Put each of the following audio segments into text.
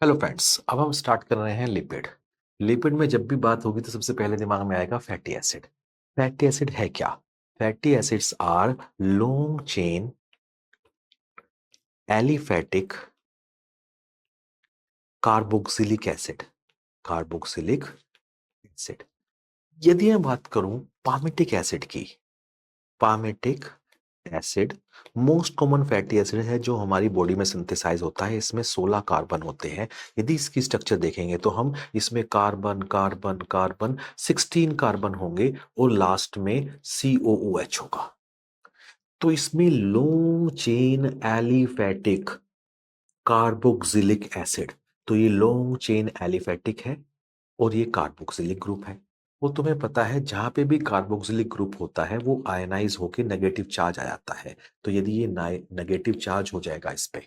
Hello friends, अब हम start कर रहे हैं लिपिड। लिपिड में जब भी बात होगी तो सबसे पहले दिमाग में आएगा फैटी एसिड। फैटी एसिड है क्या? Fatty acids are long chain aliphatic carboxylic acid. Carboxylic acid. यदि मैं बात करूं पामिटिक एसिड की, palmitic acid most common fatty acid है जो हमारी बॉडी में सिंथेसाइज होता है। इसमें 16 कार्बन होते हैं। यदि इसकी स्ट्रक्चर देखेंगे तो हम इसमें कार्बन कार्बन कार्बन 16 कार्बन होंगे और लास्ट में COOH होगा। तो इसमें long chain aliphatic carboxylic acid, तो ये लॉन्ग चेन एलिफैटिक है और ये कार्बोक्सिलिक ग्रुप है। वो तुम्हें पता है जहां पे भी कार्बोक्सिलिक ग्रुप होता है वो आयनाइज होके नेगेटिव चार्ज आ जाता है। तो यदि ये नेगेटिव चार्ज हो जाएगा इस पे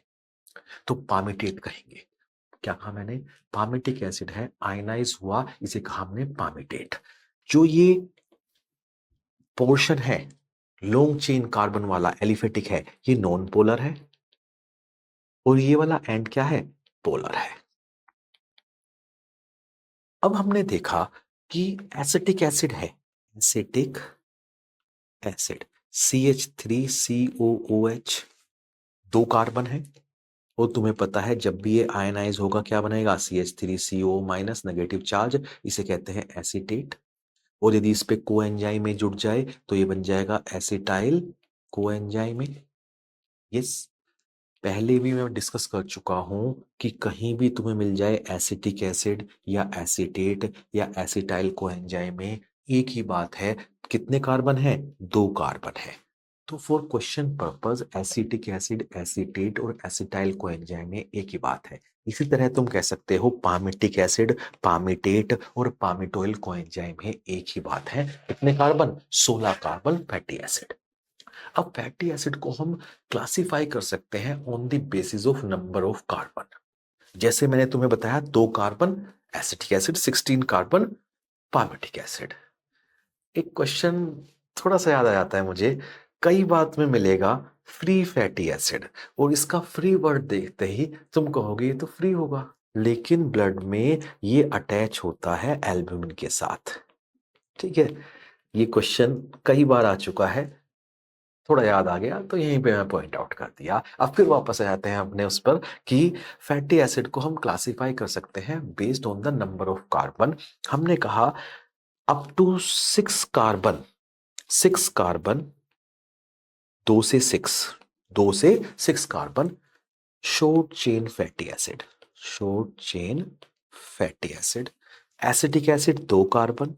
तो पामिटेट कहेंगे। क्या कहा मैंने? पामिटिक एसिड है, आयनाइज हुआ, इसे कहा हमने पामिटेट। जो ये पोर्शन है लॉन्ग चेन कार्बन वाला एलिफेटिक है, ये नॉन पोलर है और ये वाला एंड क्या है? पोलर है। अब हमने देखा कि एसिटिक एसिड है, एसिटिक एसिड CH3COOH, 2 कार्बन है। और तुम्हें पता है जब भी ये आयनाइज होगा क्या बनेगा? CH3CO माइनस, नेगेटिव चार्ज, इसे कहते हैं एसीटेट। और यदि इस पे कोएंजाइम में जुड़ जाए तो ये बन जाएगा एसिटाइल कोएंजाइम। यस, पहले भी मैं डिस्कस कर चुका हूं कि कहीं भी तुम्हें मिल जाए एसिटिक एसिड या एसीटेट या एसिटाइल कोएंजाइम में, एक ही बात है। कितने कार्बन है? 2 कार्बन है। तो for question purpose acetic acid, acetate और एसिटाइल कोएंजाइम में एक ही बात है। इसी तरह तुम कह सकते हो पामिटिक एसिड, पामिटेट और पामिटोइल कोएंजाइम में एक ही बात है। कितने कार्बन? 16 carbon fatty acid. अब फैटी एसिड को हम क्लासिफाई कर सकते हैं on the basis of number of carbon. जैसे मैंने तुम्हें बताया 2 carbon acetic acid, 16 carbon palmitic acid. एक क्वेश्चन थोड़ा सा याद आ जाता है मुझे, कई बात में मिलेगा फ्री फैटी एसिड, और इसका फ्री वर्ड देखते ही तुम कहोगे ये तो फ्री होगा, लेकिन ब्लड में ये अटैच होता है एल्ब्यूमिन के साथ। ठीक है, ये क्वेश्चन कई बार आ चुका है, थोड़ा याद आ गया तो यहीं पे मैं पॉइंट आउट कर दिया। अब फिर वापस आ जाते हैं अपने उस पर कि फैटी एसिड को हम क्लासिफाई कर सकते हैं based on the number of carbon. हमने कहा अप टू 6 कार्बन, 6 कार्बन, 2 से 6, 2 से 6 carbon short chain fatty acid, short chain fatty acid. Acetic acid 2 carbon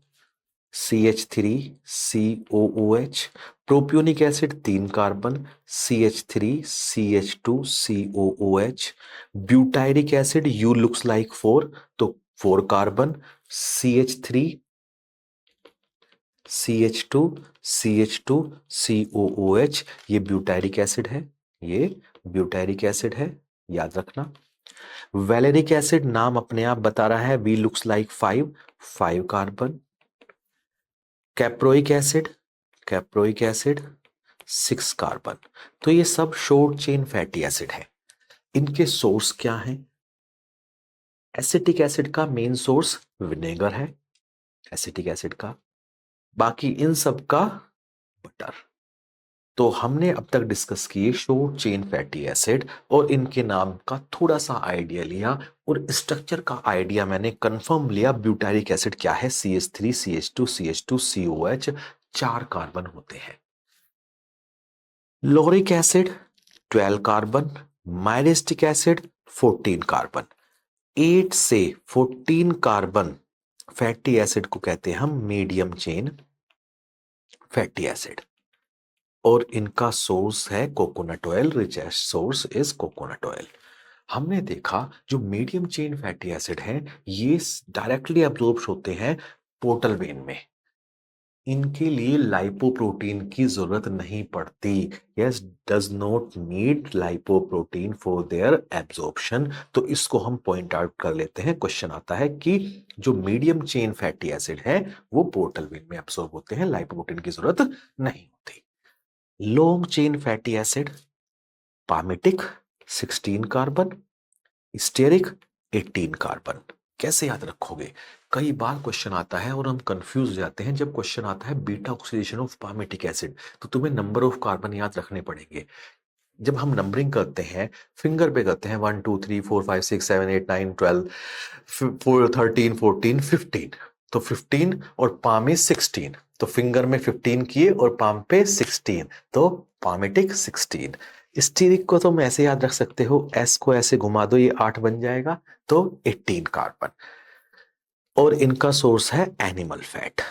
CH3COOH, propionic acid 3 carbon CH3CH2COOH, butyric acid U looks like 4, तो 4 carbon CH3CH2CH2COOH, ये butyric acid है, ये butyric acid है, याद रखना। वैलेरिक acid नाम अपने आप बता रहा है, V looks like 5, 5 carbon. Caproic acid, caproic acid 6 carbon. तो ये सब शॉर्ट चेन फैटी एसिड है। इनके सोर्स क्या हैं? एसिटिक एसिड का मेन सोर्स विनेगर है, एसिटिक एसिड का। बाकी इन सब का बटर। तो हमने अब तक डिस्कस किए शॉर्ट चेन फैटी एसिड और इनके नाम का थोड़ा सा आइडिया लिया, और स्ट्रक्चर का आइडिया मैंने कंफर्म लिया। ब्यूटारिक एसिड क्या है? CH3CH2CH2COH, 4 कार्बन होते हैं। Lauric acid 12 carbon, myristic acid 14 carbon. 8 से 14 कार्बन फैटी एसिड को कहते हैं हम मीडियम चेन फैटी एसिड, और इनका सोर्स है coconut oil, richest source is coconut oil. हमने देखा जो मीडियम चेन फैटी एसिड है ये डायरेक्टली अब्सॉर्ब होते हैं पोर्टल वेन में, इनके लिए लाइपोप्रोटीन की जरूरत नहीं पड़ती। Yes, does not need lipoprotein for their absorption. तो इसको हम पॉइंट आउट कर लेते हैं। क्वेश्चन आता है कि जो मीडियम चेन फैटी एसिड है वो पोर्टल वेन में एब्सॉर्ब होते हैं, लाइपोप्रोटीन की जरूरत नहीं होती। Long chain fatty acid palmitic 16 carbon, stearic 18 carbon. कैसे याद रखोगे? कई बार क्वेश्चन आता है और हम कंफ्यूज हो जाते हैं जब क्वेश्चन आता है beta oxidation of palmitic acid, तो तुम्हें नंबर ऑफ कार्बन याद रखने पड़ेंगे। जब हम नंबरिंग करते हैं, फिंगर पे करते हैं 1 2 3 4 5 6 7 8 9 12 4 13 14 15, तो 15 और पाम में 16, तो फिंगर में 15 किए और पाम पे 16, तो पामेटिक 16। स्टीरिक को तुम ऐसे याद रख सकते हो, एस को ऐसे घुमा दो, ये 8 बन जाएगा, तो 18 कार्बन। और इनका सोर्स है animal fat,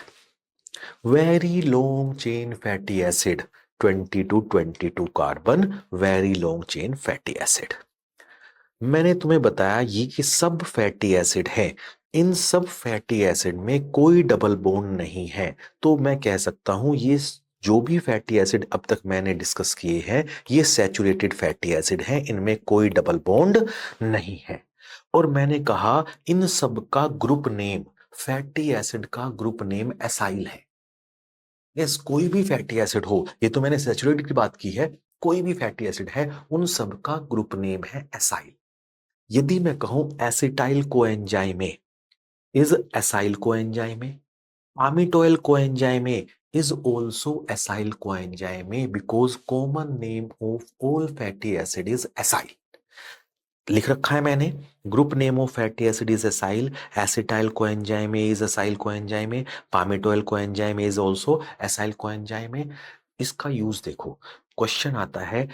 very long chain fatty acid, 20 to 22 carbon, very long chain fatty acid. मैंने तुम्हें बताया ये कि सब फैटी एसिड है, इन सब फैटी एसिड में कोई डबल बॉन्ड नहीं है, तो मैं कह सकता हूं ये जो भी फैटी एसिड अब तक मैंने डिस्कस किए हैं ये सैचुरेटेड फैटी एसिड हैं, इनमें कोई डबल बॉन्ड नहीं है। और मैंने कहा इन सब का ग्रुप नेम, फैटी एसिड का ग्रुप नेम एसाइल है। यस, कोई भी फैटी एसिड हो, ये तो मैंने सैचुरेटेड की बात की है, कोई भी फैटी एसिड है उन सब का ग्रुप नेम है एसाइल। यदि मैं कहूं acetyl coenzyme is acyl coenzyme, palmitoyl coenzyme is also acyl coenzyme because common name of all fatty acid is acyl। लिख रखा है मैंने, group name of fatty acid is acyl, acetyl coenzyme is acyl coenzyme, palmitoyl coenzyme is also acyl coenzyme. इसका use देखो, question आता है,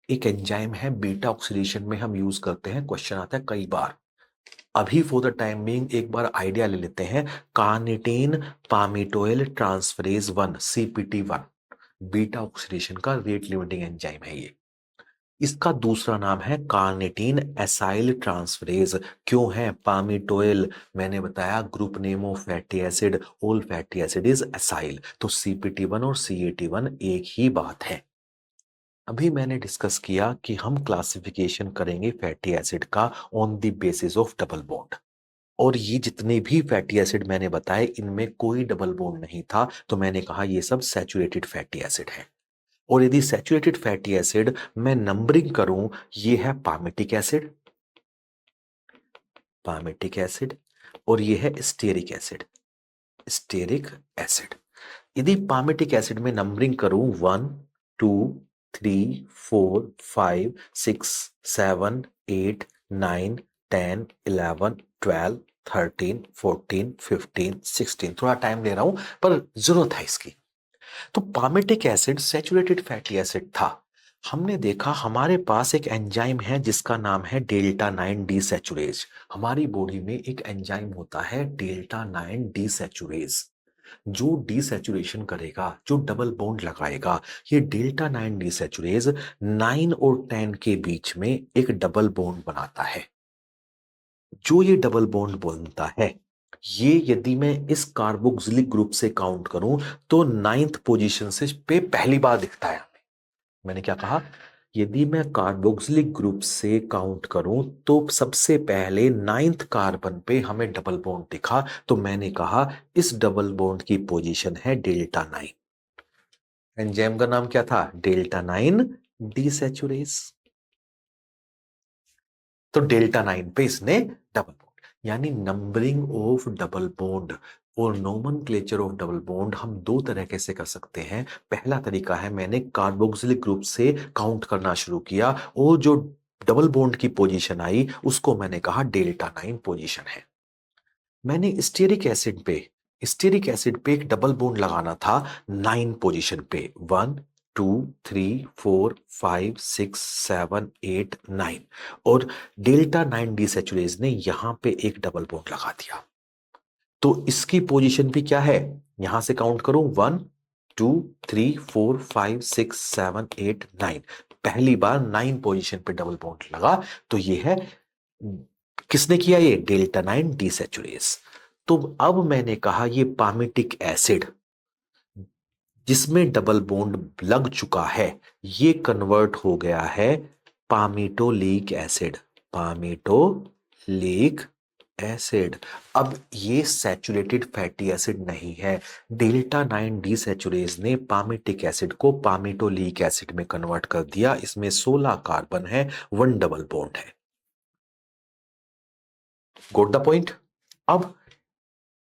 एक enzyme है बीटा ऑक्सीडेशन में हम यूज करते हैं, क्वेश्चन आता है कई बार। अभी फॉर द टाइम बीइंग एक बार आइडिया ले लेते हैं, carnitine palmitoyl transferase 1 CPT1 beta oxidation का रेट लिमिटिंग एंजाइम है ये। इसका दूसरा नाम है कार्निटीन एसाइल ट्रांसफरेज। क्यों है पामिटोइल? मैंने बताया group name of fatty acid, all fatty acid is acyl, तो CPT1 और CAT1 एक ही बात है। अभी मैंने डिस्कस किया कि हम क्लासिफिकेशन करेंगे फैटी एसिड का on the basis of double bond, और ये जितने भी फैटी एसिड मैंने बताए इनमें कोई डबल बॉन्ड नहीं था, तो मैंने कहा ये सब सैचुरेटेड फैटी एसिड है। और यदि सैचुरेटेड फैटी एसिड मैं नंबरिंग करूं, ये है पामिटिक एसिड, पामिटिक एसिड, और ये है स्टेरिक एसिड, स्टेरिक एसिड। यदि पामिटिक एसिड में नंबरिंग करूं 1 2 3 4 5 6 7 8 9 10 11 12 13 14 15 16, थोड़ा टाइम ले रहा हूं पर जरूरत है इसकी। तो palmitic acid saturated fatty acid था। हमने देखा हमारे पास एक एंजाइम है जिसका नाम है डेल्टा 9 डीसैचुरेज। हमारी बॉडी में एक एंजाइम होता है डेल्टा 9 डीसैचुरेज, जो डीसैचुरेशन करेगा, जो डबल बॉन्ड लगाएगा। ये डेल्टा 9 डीसैचुरेज 9 और 10 के बीच में एक डबल बॉन्ड बनाता है। जो ये डबल बॉन्ड बनता है, ये यदि मैं इस कार्बोक्सिलिक ग्रुप से काउंट करूं तो 9th पोजीशन से पे पहली बार दिखता है। मैंने क्या कहा? यदि मैं कार्बोक्सिलिक ग्रुप से काउंट करूं तो सबसे पहले 9th कार्बन पे हमें डबल बॉन्ड दिखा, तो मैंने कहा इस डबल बॉन्ड की पोजीशन है डेल्टा 9। एंजाइम का नाम क्या था? डेल्टा 9 डीसैचुरेज। तो डेल्टा 9 पे इसने डबल बॉन्ड, यानी नंबरिंग ऑफ डबल बॉन्ड और नोमेनक्लेचर ऑफ डबल बॉन्ड हम दो तरीके से कर सकते हैं। पहला तरीका है, मैंने कार्बोक्सिलिक ग्रुप से काउंट करना शुरू किया और जो डबल बॉन्ड की पोजीशन आई उसको मैंने कहा डेल्टा 9 पोजीशन है। मैंने स्टीरिक एसिड पे एक डबल बॉन्ड लगाना था 9 पोजीशन पे, 1 2 3 4 5 6 7 8 9, और डेल्टा 9 डीसैचुरेज ने यहां पे एक डबल बॉन्ड लगा दिया। तो इसकी पोजीशन भी क्या है? यहां से काउंट करूं 1 2 3 4 5 6 7 8 9, पहली बार 9 पोजीशन पे डबल बॉन्ड लगा, तो ये है, किसने किया? ये डेल्टा 9 डीसैचुरेज। तो अब मैंने कहा ये पामिटिक एसिड जिसमें डबल बॉन्ड लग चुका है, ये कन्वर्ट हो गया है पामिटोलिक एसिड, पामिटोलिक एसिड। अब ये सैचुरेटेड फैटी एसिड नहीं है, डेल्टा 9 डीसैचुरेज ने पामिटिक एसिड को पामिटोलिक एसिड में कन्वर्ट कर दिया। इसमें 16 कार्बन है, 1 डबल बॉन्ड है। Got the point. अब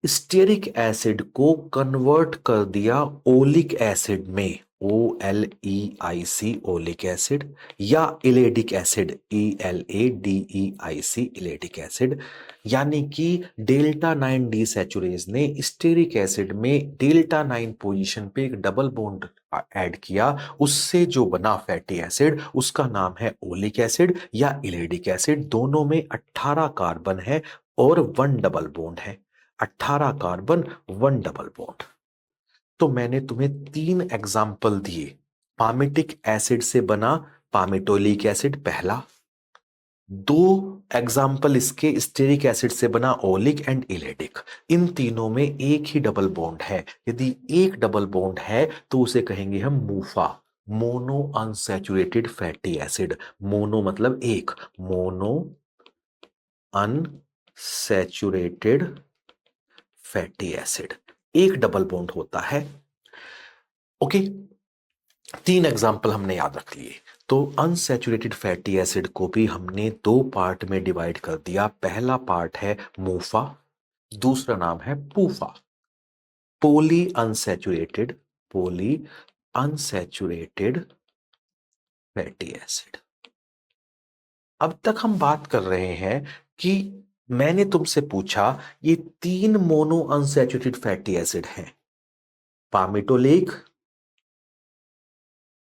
स्टेरिक एसिड को कन्वर्ट कर दिया ओलिक एसिड में, OLEIC ओलिक एसिड, या इलेडिक एसिड, ELADEIC इलेडिक एसिड, यानी कि डेल्टा 9 डिसैचुरेज ने स्टेरिक एसिड में डेल्टा 9 पोजीशन पे एक डबल बॉन्ड ऐड किया, उससे जो बना फैटी एसिड उसका नाम है ओलिक एसिड या इलेडिक एसिड। दोनों में 18 कार्बन है और 1 डबल बॉन्ड है, 18 कार्बन 1 डबल बॉन्ड। तो मैंने तुम्हें 3 एग्जाम्पल दिए। पामिटिक एसिड से बना पामिटोलिक एसिड पहला, 2 एग्जाम्पल इसके स्टेरिक एसिड से बना ओलिक एंड इलेडिक। इन तीनों में एक ही डबल बॉन्ड है, यदि एक डबल बॉन्ड है तो उसे कहेंगे हम MUFA, mono unsaturated fatty acid. Mono मतलब एक, मोनो अनसैचुरेटेड फैटी एसिड, एक डबल बॉन्ड होता है। ओके, 3 एग्जाम्पल हमने याद रख लिए। तो अनसैचुरेटेड फैटी एसिड को भी हमने 2 पार्ट में डिवाइड कर दिया। पहला पार्ट है मूफा, दूसरा नाम है पूफा, पोली अनसैचुरेटेड, पोली अनसैचुरेटेड फैटी एसिड। अब तक हम बात कर रहे हैं कि मैंने तुमसे पूछा ये 3 मोनो अनसैचुरेटेड फैटी एसिड हैं, पामिटोलिक,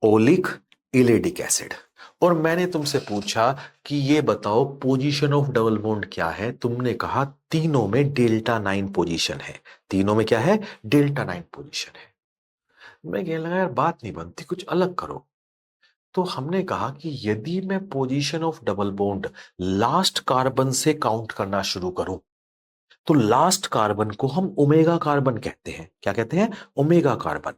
ओलिक, इलेडिक एसिड, और मैंने तुमसे पूछा कि ये बताओ पोजीशन ऑफ डबल बॉन्ड क्या है। तुमने कहा तीनों में डेल्टा 9 पोजीशन है, तीनों में क्या है, डेल्टा 9 पोजीशन है। मैं कहने लगा यार बात नहीं बनती, कुछ अलग करो। तो हमने कहा कि यदि मैं position of double bond last carbon से काउंट करना शुरू करूं, तो लास्ट कार्बन को हम ओमेगा कार्बन कहते हैं। क्या कहते हैं, ओमेगा कार्बन।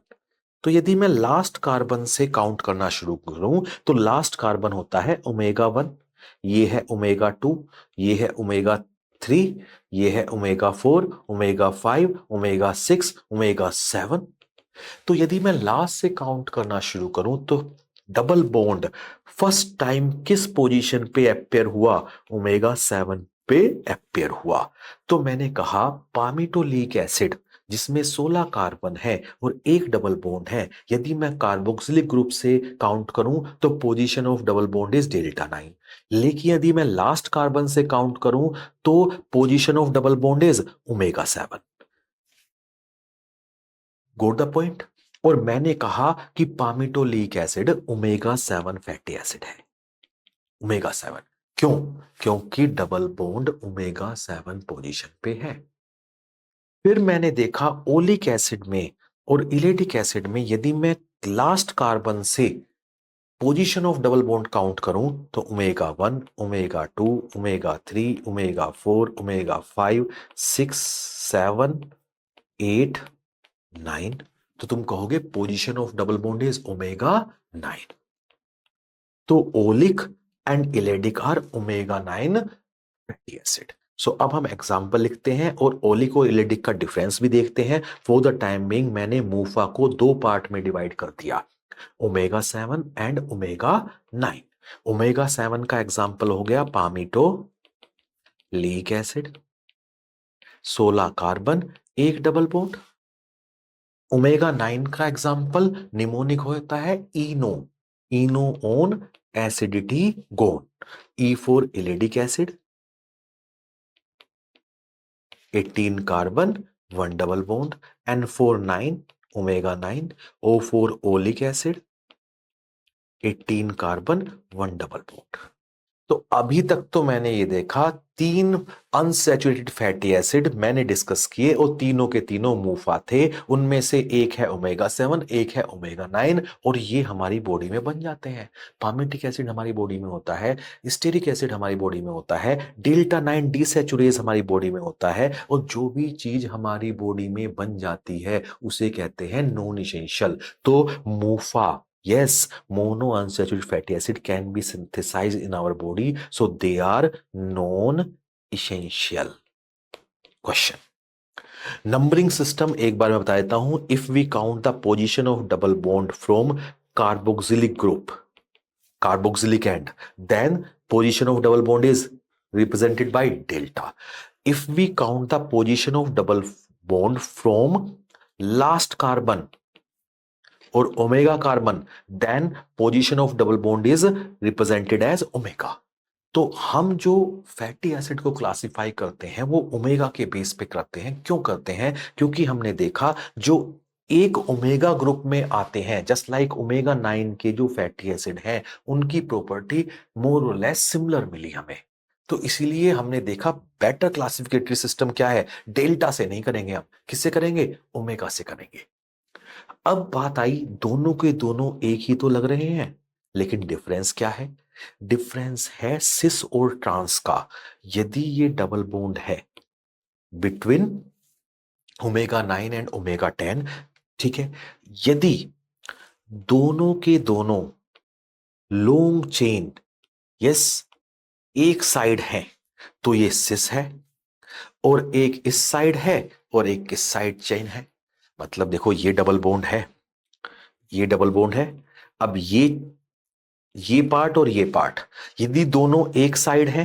तो यदि मैं लास्ट कार्बन से काउंट करना शुरू करूं तो लास्ट कार्बन होता है ओमेगा 1, ये है ओमेगा 2, ये है ओमेगा 3, ये है ओमेगा 4, ओमेगा 5, ओमेगा 6, ओमेगा 7। तो यदि मैं लास्ट से काउंट करना शुरू करूं तो डबल बॉन्ड फर्स्ट टाइम किस पोजीशन पे अपेयर हुआ, ओमेगा 7 पे अपेयर हुआ। तो मैंने कहा पामिटोलिक एसिड जिसमें 16 कार्बन है और एक डबल बॉन्ड है, यदि मैं कार्बोक्सिलिक ग्रुप से काउंट करूं तो position of double bond is delta 9। लेकिन यदि मैं लास्ट कार्बन से काउंट करूं तो position of double bond is omega 7। Goat the point. और मैंने कहा कि पामिटोलिक एसिड ओमेगा 7 फैटी एसिड है, ओमेगा 7। क्यों, क्योंकि डबल बॉन्ड ओमेगा 7 पोजीशन पे है। फिर मैंने देखा ओलिक एसिड में और इलेटिक एसिड में यदि मैं लास्ट कार्बन से position of double bond count करूं तो omega 1, omega 2, omega 3, omega 4, omega 5, 6, 7, 8, 9। तो तुम कहोगे position of double bond is omega 9। तो oleic and elaidic are omega 9 fatty acid. So अब हम एग्जांपल लिखते हैं और ओलिक और इलेडिक का डिफरेंस भी देखते हैं। फॉर द टाइम बीइंग मैंने मूफा को 2 पार्ट में डिवाइड कर दिया, ओमेगा 7 एंड ओमेगा 9। ओमेगा 7 का एग्जांपल हो गया पामिटोलिक एसिड, 16 कार्बन, एक डबल बॉन्ड। ओमेगा 9 का एग्जाम्पल निमोनिक होता है इनो, इनोओन एसिडिटी गोन, E for elaidic acid, 18 carbon 1 double bond, N for 9 omega 9, O for oleic acid, 18 carbon 1 double bond. तो अभी तक तो मैंने ये देखा 3 अनसैचुरेटेड फैटी एसिड मैंने डिस्कस किए और तीनों के तीनों मूफा थे। उनमें से एक है ओमेगा 7, एक है ओमेगा 9, और ये हमारी बॉडी में बन जाते हैं। पामिटिक एसिड हमारी बॉडी में होता है, स्टेरिक एसिड हमारी बॉडी में होता है, डेल्टा 9 डिसैचुरेज हमारी बॉडी में होता है, और जो भी चीज हमारी बॉडी में बन जाती है उसे कहते हैं नॉन इसेंशियल। तो मूफा, yes, mono unsaturated fatty acid can be synthesized in our body, so they are non-essential. Question. Numbering system एक बार मैं बता देता हूं। If we count the position of double bond from carboxylic group, carboxylic end, then position of double bond is represented by delta. If we count the position of double bond from last carbon or omega carbon, then position of double bond is represented as omega. तो हम जो fatty acid को classify करते हैं वो omega के base पे करते हैं। क्यों करते हैं? क्योंकि हमने देखा जो एक ओमेगा ग्रुप में आते हैं, जस्ट लाइक ओमेगा 9 के जो फैटी एसिड हैं उनकी प्रॉपर्टी मोर और लेस सिमिलर मिली हमें। तो इसीलिए हमने देखा बेटर क्लासिफिकेटरी सिस्टम क्या है, डेल्टा से नहीं करेंगे, हम किससे करेंगे? ओमेगा से करेंगे। अब बात आई, दोनों के दोनों एक ही तो लग रहे हैं, लेकिन डिफरेंस क्या है? डिफरेंस है सिस और ट्रांस का। यदि ये डबल बॉन्ड है बिटवीन ओमेगा 9 एंड ओमेगा 10, ठीक है, यदि दोनों के दोनों लॉन्ग चेन यस एक साइड है तो ये सिस है, और एक इस साइड है और एक इस साइड चेन है। मतलब देखो ये डबल बॉन्ड है, ये डबल बॉन्ड है। अब ये पार्ट और ये पार्ट यदि दोनों एक साइड है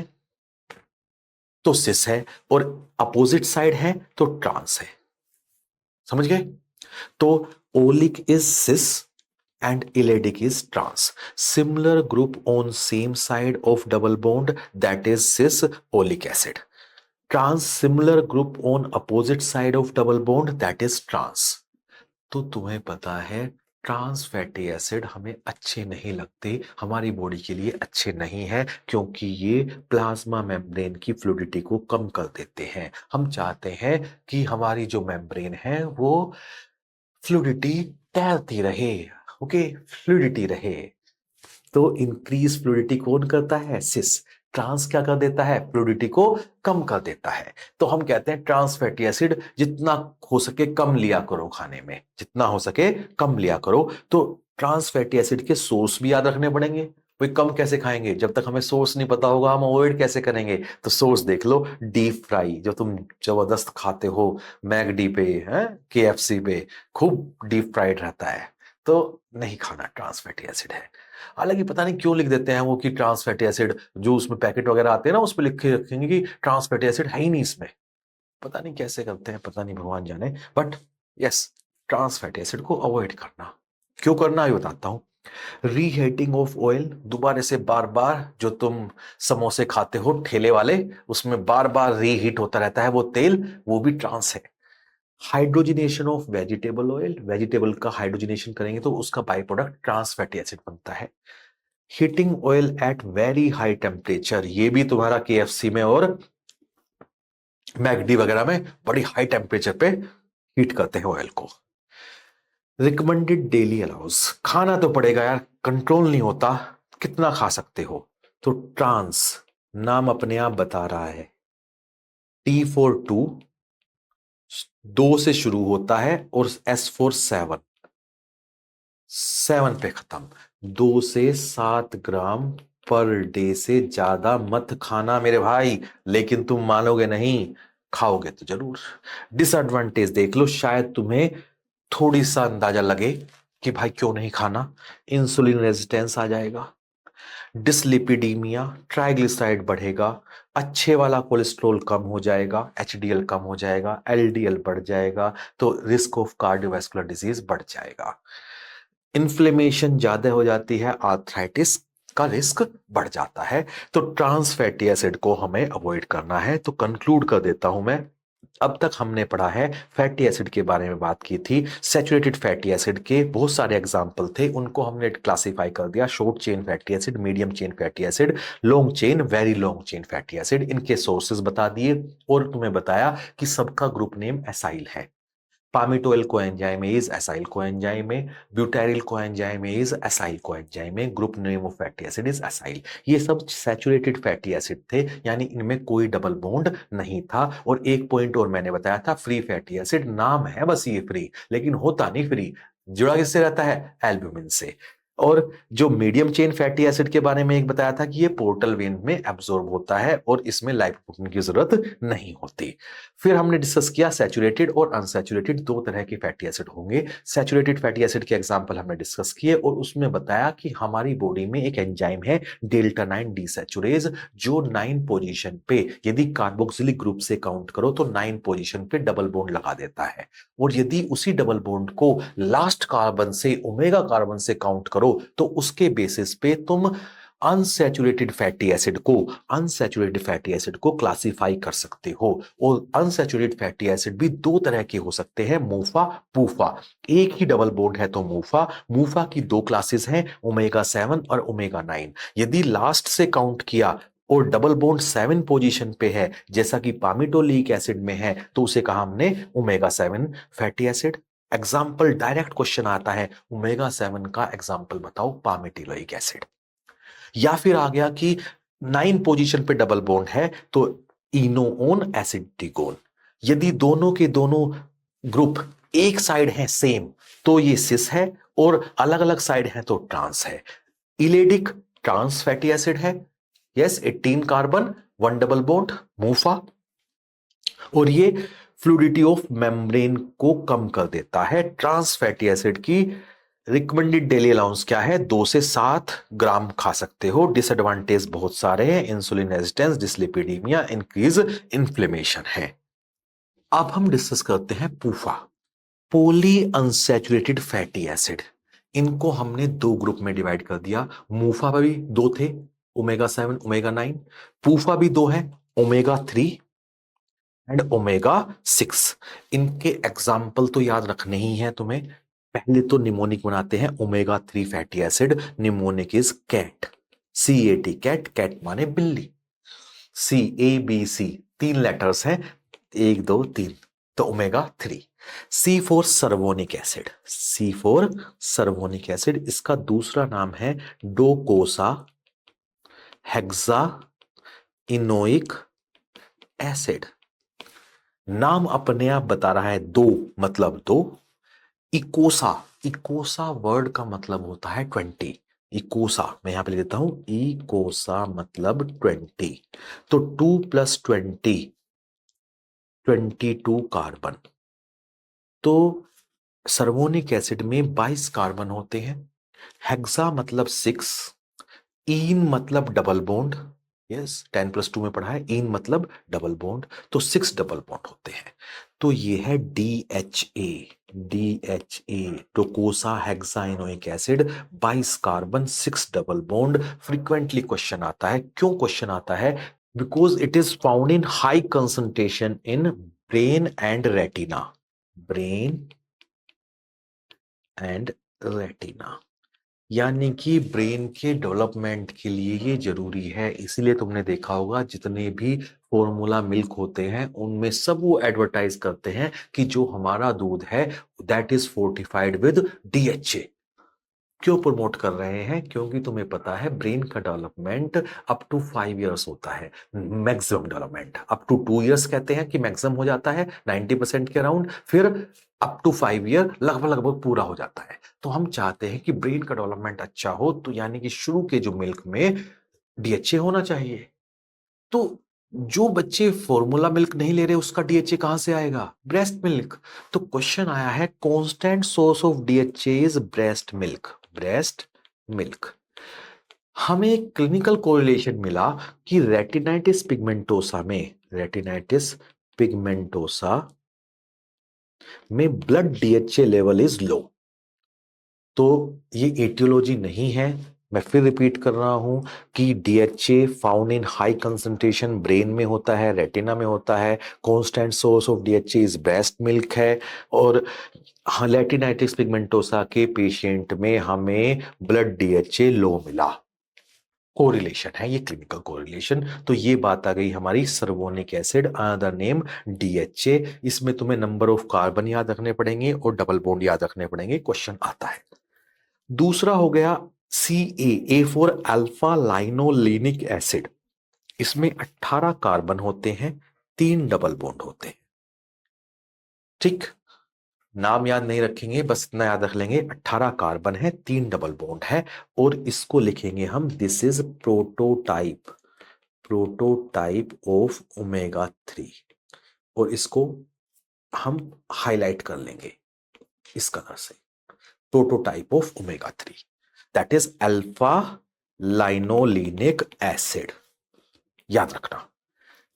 तो सिस है, और अपोजिट साइड है तो ट्रांस है। समझ गए? तो oleic is sis and elladic is trans. Similar group on same side of double bond, that is cis olic acid. Trans similar group on opposite side of double bond, that is trans. तो तुम्हें पता है trans fatty acid हमें अच्छे नहीं लगते, हमारी body के लिए अच्छे नहीं है, क्योंकि ये प्लाज्मा मेम्ब्रेन की फ्लूइडिटी को कम कर देते हैं। हम चाहते हैं कि हमारी जो मेम्ब्रेन है वो फ्लूइडिटी तैरती रहे, ओके, फ्लूइडिटी रहे। तो इंक्रीज फ्लूइडिटी कौन करता है? सिस। ट्रांस क्या कर देता है? फ्लूइडिटी को कम कर देता है। तो हम कहते हैं ट्रांस फैटी एसिड जितना हो सके कम लिया करो खाने में, जितना हो सके कम लिया करो। तो ट्रांस फैटी एसिड के सोर्स भी याद रखने पड़ेंगे। भाई कम कैसे खाएंगे? जब तक हमें सोर्स नहीं पता होगा हम अवॉइड कैसे करेंगे? तो सोर्स देख लो, डीप फ्राई जो तुम जबरदस्त खाते हो, मैगडी पे है, KFC पे खूब डीप फ्राइड रहता है, तो नहीं खाना, ट्रांस फैटी एसिड है। हालांकि पता नहीं क्यों लिख देते हैं वो कि ट्रांस फैटी एसिड, जो उसमें पैकेट वगैरह आते हैं ना उस पर लिख के रखेंगे कि ट्रांस फैटी एसिड है ही नहीं इसमें। पता नहीं कैसे करते हैं, पता नहीं, भगवान जाने। But yes, trans fatty acid को अवॉइड करना। क्यों करना ये बताता हूं। रीहीटिंग ऑफ ऑयल, दोबारा से बार बार जो तुम समोसे खाते हो ठेले वाले, उसमें बार बार रीहीट होता रहता है वो तेल, वो भी ट्रांस है। Hydrogenation of vegetable oil, vegetable का हाइड्रोजिनेशन करेंगे तो उसका by product trans fatty acid बनता है। Heating oil at very high temperature, ये भी तुम्हारा KFC में और मैगडी वगैरह में बड़ी हाई टेम्परेचर पे हीट करते हैं ऑयल को। रिकमेंडेड डेली अलाउंस, खाना तो पड़ेगा यार, कंट्रोल नहीं होता, कितना खा सकते हो? तो ट्रांस नाम अपने आप बता रहा है, T फॉर 2, 2 से शुरू होता है, और S फॉर 7, 7 पे खत्म। 2 से 7 ग्राम पर डे से ज्यादा मत खाना मेरे भाई, लेकिन तुम मानोगे नहीं, खाओगे तो जरूर। डिसएडवांटेज देख लो, शायद तुम्हें थोड़ी सा अंदाजा लगे कि भाई क्यों नहीं खाना। इंसुलिन रेजिस्टेंस आ जाएगा, डिसलिपिडीमिया, ट्राइग्लिसराइड बढ़ेगा, अच्छे वाला कोलेस्ट्रॉल कम हो जाएगा, HDL कम हो जाएगा, LDL बढ़ जाएगा, तो रिस्क ऑफ कार्डियोवैस्कुलर डिजीज बढ़ जाएगा। इन्फ्लेमेशन ज्यादा हो जाती है, आर्थराइटिस का रिस्क बढ़ जाता है। तो ट्रांस फैटी एसिड को हमें अवॉइड करना है। तो कंक्लूड कर देता हूं मैं, अब तक हमने पढ़ा है, फैटी एसिड के बारे में बात की थी। सैचुरेटेड फैटी एसिड के बहुत सारे एग्जाम्पल थे, उनको हमने क्लासिफाई कर दिया, short chain fatty acid, medium chain fatty acid, long chain, very long chain fatty acid, इनके सोर्सेज बता दिए, और तुम्हें बताया कि सबका ग्रुप नेम एसाइल है। Palmitoyl coenzyme is acyl coenzyme, butyl coenzyme is acyl coenzyme, group name of fatty acid is acyl. ये सब सैचुरेटेड फैटी एसिड थे, यानी इनमें कोई डबल बॉन्ड नहीं था। और एक पॉइंट और मैंने बताया था, फ्री फैटी एसिड नाम है बस ये फ्री, लेकिन होता नहीं फ्री, जुड़ा किससे रहता है? एल्ब्यूमिन से। और जो मीडियम चेन फैटी एसिड के बारे में एक बताया था कि ये पोर्टल वेन में एब्जॉर्ब होता है और इसमें लाइपोप्रोटीन की जरूरत नहीं होती। फिर हमने डिस्कस किया सैचुरेटेड और अनसैचुरेटेड, दो तरह के फैटी एसिड होंगे। सैचुरेटेड फैटी एसिड के एग्जांपल हमने डिस्कस किए और उसमें बताया कि हमारी बॉडी में एक एंजाइम है डेल्टा 9 डिसैचुरेज, जो 9 पोजीशन पे यदि कार्बोक्सिलिक ग्रुप से काउंट करो तो 9 पोजीशन पे डबल बॉन्ड लगा देता है। और यदि उसी डबल बॉन्ड को लास्ट कार्बन से ओमेगा कार्बन से काउंट करो तो उसके बेसिस पे तुम अनसैचुरेटेड फैटी एसिड को क्लासिफाई कर सकते हो। और अनसैचुरेटेड फैटी एसिड भी दो तरह के हो सकते हैं, मूफा पूफा। एक ही डबल बॉन्ड है तो मूफा की दो क्लासेस हैं, ओमेगा 7 और ओमेगा 9। यदि लास्ट से काउंट किया और डबल बॉन्ड 7 पोजीशन पे है जैसा कि पामिटोलिक एसिड में है तो उसे कहा हमने omega 7 fatty acid. Example direct question आता है, ओमेगा 7 का एग्जाम्पल बताओ पामिटिलोइक एसिड। या फिर आ गया कि 9 पोजीशन पे डबल बॉन्ड है तो इनोओन एसिटिकोन। यदि दोनों के दोनों ग्रुप एक साइड है सेम तो ये सिस है और अलग अलग साइड है तो ट्रांस है। इलेडिक ट्रांस फैटी एसिड है, यस 18 कार्बन 1 डबल बॉन्ड मूफा। और ये फ्लूडिटी ऑफ मेम्ब्रेन को कम कर देता है। ट्रांस फैटी एसिड की रिकमेंडेड डेली अलाउंस क्या है, 2 से 7 ग्राम खा सकते हो। डिसएडवांटेज बहुत सारे हैं, insulin resistance, dyslipidaemia, increase inflammation है। अब हम डिस्कस करते हैं पूफा, पॉली अनसैचुरेटेड फैटी एसिड। इनको हमने दो ग्रुप में डिवाइड कर दिया। मूफा भी दो थे, ओमेगा 7 ओमेगा 9। पूफा भी दो है, ओमेगा 3 एंड ओमेगा 6। इनके एग्जाम्पल तो याद रखने ही है तुम्हें। पहले तो निमोनिक बनाते हैं, omega 3 fatty acid mnemonic is cat, CAT cat, cat माने बिल्ली। CABC 3 लेटर्स हैं, 1 2 3, तो omega 3। C4 cervonic acid, C4 cervonic acid, इसका दूसरा नाम है डोकोसा हेक्सा इनोइक एसिड। नाम अपने आप बता रहा है, दो मतलब दो। इकोसा, इकोसा वर्ड का मतलब होता है 20। इकोसा मैं यहां पे लिख देता हूं, इकोसा मतलब 20। तो 2 + 20 22 कार्बन। तो सर्वोनिक एसिड में 22 कार्बन होते हैं। हेक्सा मतलब 6, इन मतलब डबल बॉन्ड, यस 10 + 2 में पढ़ा है, इन मतलब डबल बॉन्ड, तो 6 डबल बॉन्ड होते हैं। तो ये है DHA docosahexaenoic acid, 22 carbon 6 double bond. Frequently question आता है, क्यों क्वेश्चन आता है, because it is found in high concentration in brain and retina, brain and retina. यानी कि ब्रेन के डेवलपमेंट के लिए ये जरूरी है। इसीलिए तुमने देखा होगा जितने भी फॉर्मूला मिल्क होते हैं उनमें सब वो एडवर्टाइज करते हैं कि जो हमारा दूध है that is fortified with DHA। क्यों प्रमोट कर रहे हैं, क्योंकि तुम्हें पता है ब्रेन का डेवलपमेंट अप टू 5 इयर्स होता है, maximum development up to 2 years कहते हैं कि मैक्सिमम हो जाता है 90% के अराउंड, फिर अप टू 5 ईयर लगभग लगभग पूरा हो जाता है। तो हम चाहते हैं कि ब्रेन का डेवलपमेंट अच्छा हो, तो यानी कि शुरू के जो मिल्क में DHA होना चाहिए। तो जो बच्चे फॉर्मूला मिल्क नहीं ले रहे उसका DHA कहां से आएगा, ब्रेस्ट मिल्क। तो क्वेश्चन आया है constant source of DHA is breast milk, breast milk. हमें एक क्लिनिकल कोरिलेशन मिला कि रेटिनाइटिस पिगमेंटोसा में, रेटिनाइटिस पिगमेंटोसा में blood DHA level is low. तो ये एटियोलॉजी नहीं है, मैं फिर रिपीट कर रहा हूं कि DHA found in high concentration brain में होता है, रेटिना में होता है। Constant source of DHA is breast milk है। और रेटिनाइटिस पिगमेंटोसा के पेशेंट में हमें ब्लड DHA लो मिला। कोरिलेशन है ये, क्लिनिकल कोरिलेशन। तो ये बात आ गई हमारी सर्वोनिक एसिड, अनदर नेम DHA। इसमें तुम्हें नंबर ऑफ कार्बन याद रखने पड़ेंगे और डबल बॉन्ड याद रखने पड़ेंगे, क्वेश्चन आता है। दूसरा हो गया A for alpha linolenic acid. इसमें 18 कार्बन होते हैं, 3 डबल बॉन्ड होते हैं, ठीक। नाम याद नहीं रखेंगे, बस इतना याद रख लेंगे, 18 कार्बन है, 3 डबल बॉन्ड है, और इसको लिखेंगे हम this is prototype, prototype of omega 3, और इसको हम हाईलाइट कर लेंगे इस कलर से, prototype of omega 3, that is alpha linolenic acid. याद रखना,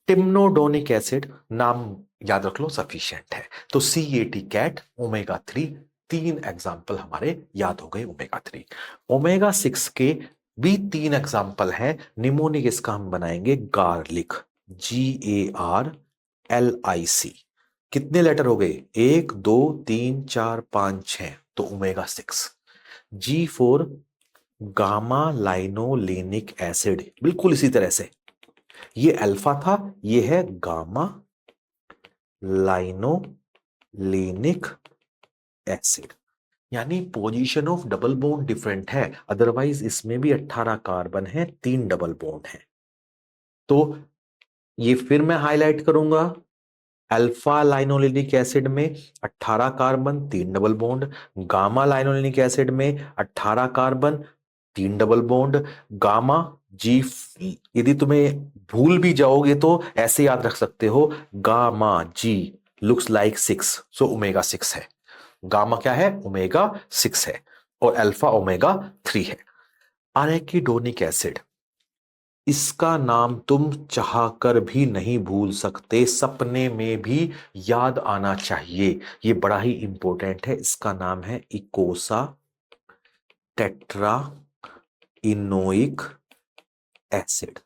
टिम्नोडोनिक एसिड नाम याद रख लो, सफिशिएंट है। तो CAT कैट ओमेगा 3, 3 एग्जाम्पल हमारे याद हो गए ओमेगा 3। ओमेगा 6 के भी 3 एग्जाम्पल हैं। निमोनिक इसका हम बनाएंगे गार्लिक, GARLIC। कितने लेटर हो गए? 1 2 3 4 5 6, तो omega 6। G4 gamma linolenic acid, बिल्कुल इसी तरह से, ये अल्फा था, ये है गामा लाइनोलेनिक एसिड, यानी position of double bond different है, अदरवाइज इसमें भी 18 कार्बन है, 3 डबल बॉन्ड है। तो ये फिर मैं हाईलाइट करूंगा, अल्फा लाइनोलेनिक एसिड में 18 carbon 3 double bond, gamma linolenic acid में 18 carbon 3 double bond, gamma G, यदि तुम्हें भूल भी जाओगे तो ऐसे याद रख सकते हो, गामा जी लुक्स लाइक 6, सो ओमेगा 6 है। गामा क्या है? ओमेगा 6 है, और अल्फा ओमेगा 3 है। अरेकिडोनिक एसिड, इसका नाम तुम चाहकर भी नहीं भूल सकते, सपने में भी याद आना चाहिए, ये बड़ा ही इंपॉर्टेंट है। इसका नाम है इकोसा टेट्रा इनोइक एसिड।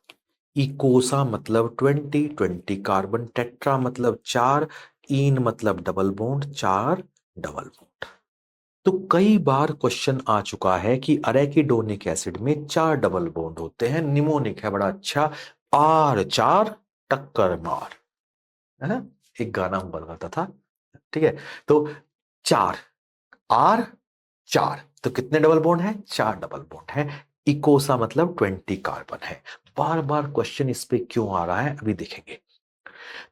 इकोसा मतलब 20 कार्बन, टेट्रा मतलब 4, इन मतलब डबल बॉन्ड, 4 डबल बॉन्ड। तो कई बार क्वेश्चन आ चुका है कि अरेकिडोनिक एसिड में 4 डबल बॉन्ड होते हैं, निमोनिक है बड़ा अच्छा, R4 टक्कर मार, है ना, एक गाना हम बनवाता था, ठीक है। तो 4 R4, तो कितने डबल बॉन्ड है? 4 डबल बॉन्ड है। इकोसा मतलब 20 कार्बन है। बार बार क्वेश्चन इस पे क्यों आ रहा है अभी देखेंगे।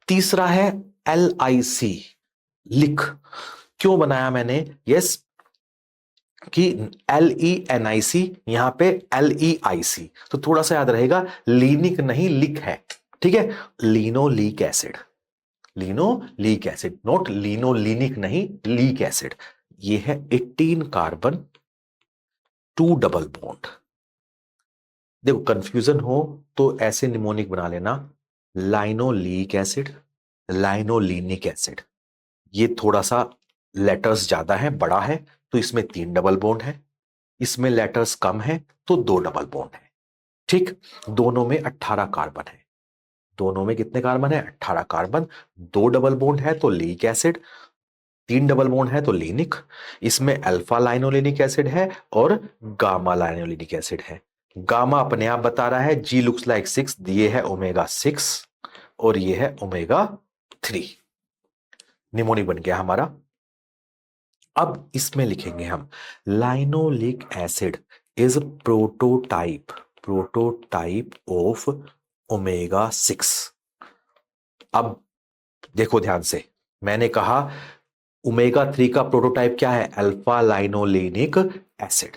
तीसरा है LIC, लिख, क्यों बनाया मैंने? यस, कि LENIC, यहां पे LEIC, तो थोड़ा सा याद रहेगा, लीनिक नहीं लिक है, ठीक है। लिनोलीक एसिड, लिनोलीक एसिड, नोट लिनोलिनिक नहीं, लीक एसिड। ये है 18 कार्बन 2 डबल बॉन्ड। देखो कंफ्यूजन हो तो ऐसे निमोनिक बना लेना, लाइनोलीक एसिड, लाइनोलिनिक एसिड। ये थोड़ा सा लेटर्स ज्यादा है, बड़ा है, तो इसमें 3 डबल बॉन्ड है, इसमें लेटर्स कम है तो 2 डबल बॉन्ड है, ठीक। दोनों में 18 कार्बन है, दोनों में कितने कार्बन है? 18 कार्बन। 2 डबल बॉन्ड है तो लीक एसिड, 3 डबल बॉन्ड है तो लीनिक। इसमें अल्फा लाइनोलेनिक एसिड है और गामा लाइनोलेनिक एसिड है। गामा अपने आप बता रहा है G लुक्स लाइक 6, ये है ओमेगा 6 और ये है ओमेगा 3, निमोनिक बन गया हमारा। अब इसमें लिखेंगे हम linoleic acid is prototype, prototype of omega 6। अब देखो ध्यान से, मैंने कहा ओमेगा 3 का प्रोटोटाइप क्या है? Alpha linolenic acid.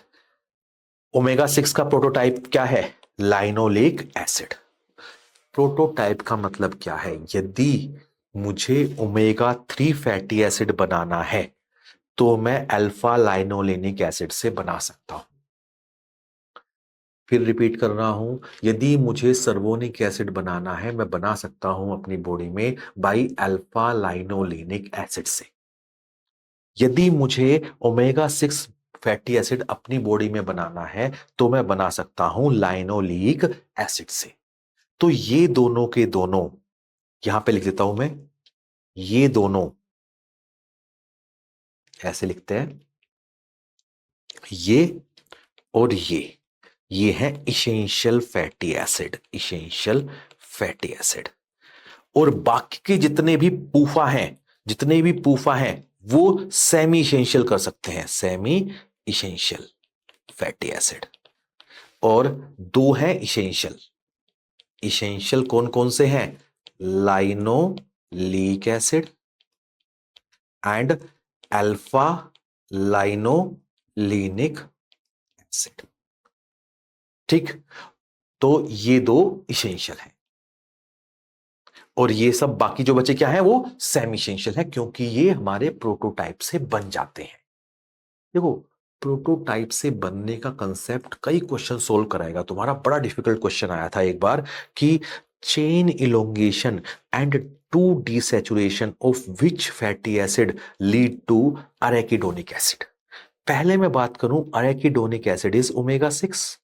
ओमेगा 6 का प्रोटोटाइप क्या है? Linoleic acid. प्रोटोटाइप का मतलब क्या है? यदि मुझे ओमेगा 3 फैटी एसिड बनाना है तो मैं अल्फा लाइनोलेनिक एसिड से बना सकता हूं। फिर रिपीट कर रहा हूं, यदि मुझे सर्वोनिक एसिड बनाना है मैं बना सकता हूं अपनी बॉडी में बाई अल्फा लाइनोलेनिक एसिड से। यदि मुझे ओमेगा 6 फैटी एसिड अपनी बॉडी में बनाना है तो मैं बना सकता हूं लाइनोलिक एसिड से। तो ये दोनों के दोनों, यहां पे लिख देता हूं मैं, ये दोनों ऐसे लिखते हैं, ये और ये है essential fatty acid, essential fatty acid. और बाकी के जितने भी पूफा हैं, जितने भी पूफा हैं वो सेमी इसेंशियल कर सकते हैं, सेमी इसेंशियल फैटी एसिड। और 2 हैं इसेंशियल, इसेंशियल कौन कौन से हैं? Linoleic acid and alpha linolenic acid. ठीक, तो ये दो इसेंशियल है और ये सब बाकी जो बचे क्या है वो सेमी इसेंशियल है, क्योंकि ये हमारे प्रोटोटाइप से बन जाते हैं। देखो, प्रोटोटाइप से बनने का कंसेप्ट कई क्वेश्चन सोल्व कराएगा तुम्हारा। बड़ा डिफिकल्ट क्वेश्चन आया था एक बार कि chain elongation and two desaturation of which fatty acid lead to arachidonic acid. पहले मैं बात करूं, arachidonic acid is omega 6।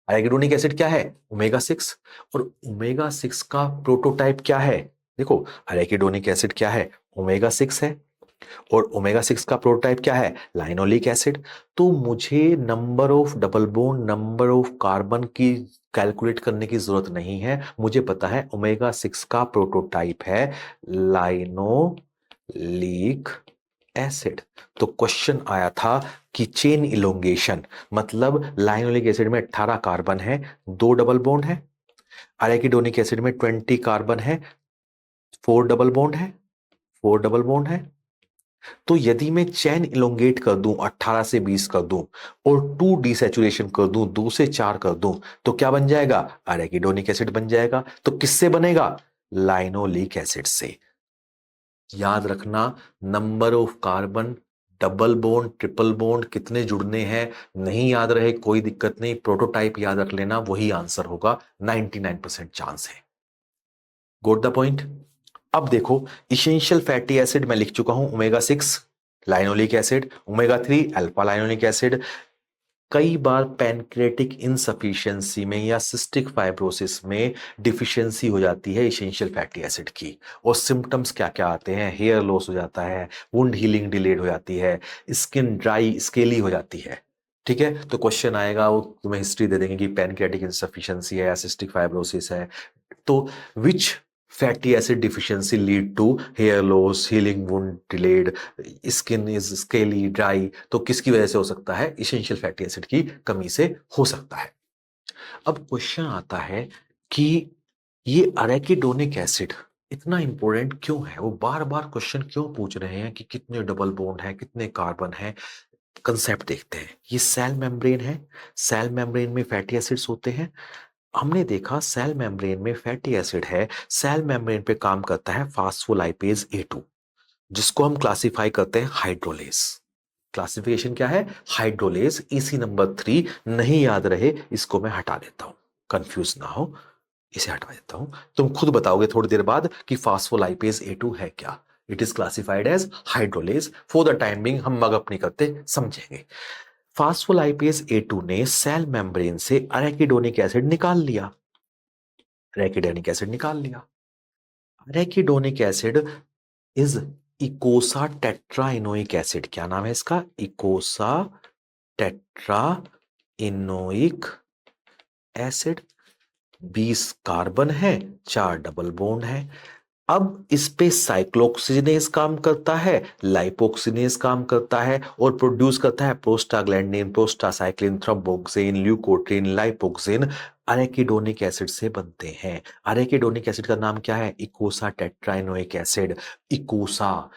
Arachidonic acid क्या है? ओमेगा 6। और ओमेगा 6 का प्रोटोटाइप क्या है? देखो, अरेकिडोनिक एसिड क्या है? ओमेगा 6 है। और ओमेगा 6 का प्रोटोटाइप क्या है? Linoleic acid. तो मुझे number of double bond, number of carbon की कैलकुलेट करने की जरूरत नहीं है। मुझे पता है ओमेगा 6 का प्रोटोटाइप है लाइनोलिक एसिड। तो क्वेश्चन आया था कि चेन इलोंगेशन मतलब लाइनोलिक एसिड में 18 कार्बन है, 2 डबल बॉन्ड है। अरेकिडोनिक एसिड में 20 कार्बन है, 4 डबल बॉन्ड है, 4 डबल बॉन्ड है। तो यदि मैं चेन इलोंगेट कर दूं, 18 से 20 कर दूं और 2 डिसैचुरेशन कर दूं, 2 से 4 कर दूं, तो क्या बन जाएगा? अरेकिडोनिक एसिड बन जाएगा। तो किससे बनेगा? लाइनोलिक एसिड से। याद रखना, number of carbon, double bond, triple bond कितने जुड़ने हैं, नहीं याद रहे कोई दिक्कत नहीं, प्रोटोटाइप याद रख लेना, वही आंसर होगा। 99% चांस है। गोट द पॉइंट। अब देखो, इसेंशियल फैटी एसिड मैं लिख चुका हूं, omega 6 linoleic acid, omega 3 alpha linoleic acid. कई बार पैनक्रेटिक इनसफिशिएंसी में या सिस्टिक फाइब्रोसिस में डिफिशियंसी हो जाती है इसेंशियल फैटी एसिड की। और सिम्टम्स क्या क्या आते हैं? हेयर लॉस हो जाता है, वुंड हीलिंग डिलेड हो जाती है, स्किन ड्राई स्केली हो जाती है। ठीक है, तो क्वेश्चन आएगा, वो तुम्हें हिस्ट्री दे देंगे कि पैनक्रेटिक इनसफिशिएंसी है या सिस्टिक फाइब्रोसिस है। तो which fatty acid deficiency lead to hair loss, healing wound delayed, skin is scaly dry, तो किसकी वजह से हो सकता है? इसेंशियल फैटी एसिड की कमी से हो सकता है। अब क्वेश्चन आता है कि ये अरेकिडोनिक एसिड इतना इंपॉर्टेंट क्यों है? वो बार बार क्वेश्चन क्यों पूछ रहे हैं कि कितने डबल बॉन्ड है, कितने कार्बन है? कंसेप्ट देखते हैं। ये सेल मेम्ब्रेन है, सेल मेम्ब्रेन में फैटी एसिड्स होते हैं। हमने देखा सेल मेम्ब्रेन में फैटी एसिड है, सेल मेम्ब्रेन पे काम करता है फास्फोलाइपेज A2, जिसको हम क्लासिफाई करते हैं हाइड्रोलेज। क्लासिफिकेशन क्या है? हाइड्रोलेज। इसी नंबर 3 नहीं याद रहे, इसको मैं हटा देता हूं, कंफ्यूज ना हो, इसे हटा देता हूं। तुम खुद बताओगे थोड़ी देर बाद कि फास्फोलाइपेज A2 है क्या। It is classified as hydrolase. For the time being हम मगअप नहीं करते, समझेंगे। फास्फोलाइपेज A2 ने सेल मेम्ब्रेन से अरेकिडोनिक एसिड निकाल लिया, अरेकिडोनिक एसिड निकाल लिया। Arachidonic acid is eicosatetraenoic acid. क्या नाम है इसका? इकोसा टेट्राइनोइक एसिड। 20 कार्बन है, 4 डबल बॉन्ड है। अब इस पे साइक्लोऑक्सीजिनेज काम करता है, लाइपोक्सिनेज काम करता है और प्रोड्यूस करता है prostaglandin, prostacyclin, thromboxane, leukotriene, lipoxin. Arachidonic acid से बनते हैं। अरेकिडोनिक एसिड का नाम क्या है? इकोसा टेट्राइनोइक एसिड। इकोसा,